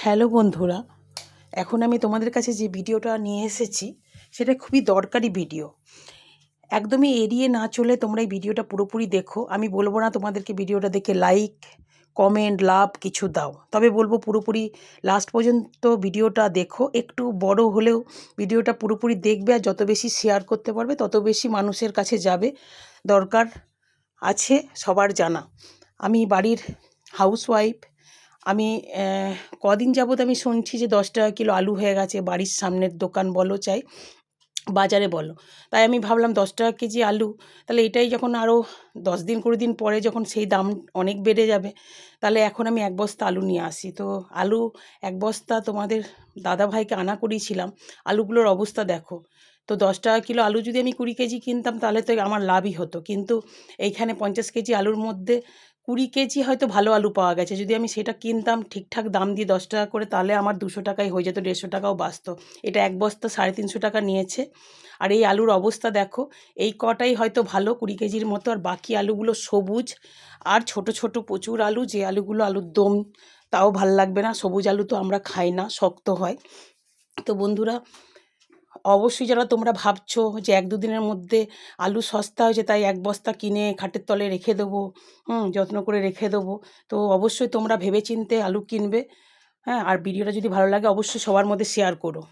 Hello বন্ধুরা, এখন আমি তোমাদের কাছে যে ভিডিওটা নিয়ে এসেছি সেটা খুবই দরকারি ভিডিও। একদমই এড়িয়ে না চলে তোমরা এই ভিডিওটা পুরোপুরি দেখো। আমি বলবো না তোমাদেরকে ভিডিওটা দেখে লাইক, কমেন্ট, লাভ কিছু দাও, তবে বলবো পুরোপুরি লাস্ট পর্যন্ত ভিডিওটা দেখো। একটু বড় হলেও ভিডিওটা পুরোপুরি দেখবে, আর যত বেশি শেয়ার করতে পারবে তত বেশি মানুষের কাছে যাবে। দরকার আছে সবার জানা। আমি বাড়ির হাউসওয়াইফ। আমি কদিন যাবৎ আমি শুনছি যে 10 টাকা কিলো আলু হয়ে গেছে, বাড়ির সামনের দোকান বলো চাই বাজারে বলো। তাই আমি ভাবলাম 10 টাকা কেজি আলু, তাহলে এটাই যখন আরও 10 দিন 20 দিন পরে যখন সেই দাম অনেক বেড়ে যাবে, তাহলে এখন আমি 1 বস্তা আলু নিয়ে আসি। তো আলু 1 বস্তা তোমাদের দাদাভাইকে আনা করিয়েছিলাম। আলুগুলোর অবস্থা দেখো। তো 10 টাকা কিলো আলু যদি আমি 20 কেজি কিনতাম তাহলে তো আমার লাভই হতো, কিন্তু এইখানে 50 কেজি আলুর মধ্যে 20 কেজি হয়তো ভালো আলু পাওয়া গেছে। যদি আমি সেটা কিনতাম ঠিকঠাক দাম দিয়ে 10 টাকা করে, তাহলে আমার 200 টাকায় হয়ে যেত, 150 টাকাও বাঁচত। এটা 1 বস্তা 350 টাকা নিয়েছে। আর এই আলুর অবস্থা দেখো, এই কটাই হয়তো ভালো 20 কেজির মতো, আর বাকি আলুগুলো সবুজ আর ছোট ছোট প্রচুর আলু, যে আলুগুলো আলুর দম তাও ভাল লাগবে না। সবুজ আলু তো আমরা খাই না, শক্ত হয়। তো বন্ধুরা, অবশ্যই যারা তোমরা ভাবছো যে 1-2 দিনের মধ্যে আলু সস্তা হয়েছে তাই 1 বস্তা কিনে খাটের তলে রেখে দেবো, যত্ন করে রেখে দেবো, তো অবশ্যই তোমরা ভেবেচিন্তে আলু কিনবে। হ্যাঁ, আর ভিডিওটা যদি ভালো লাগে অবশ্যই সবার মধ্যে শেয়ার করো।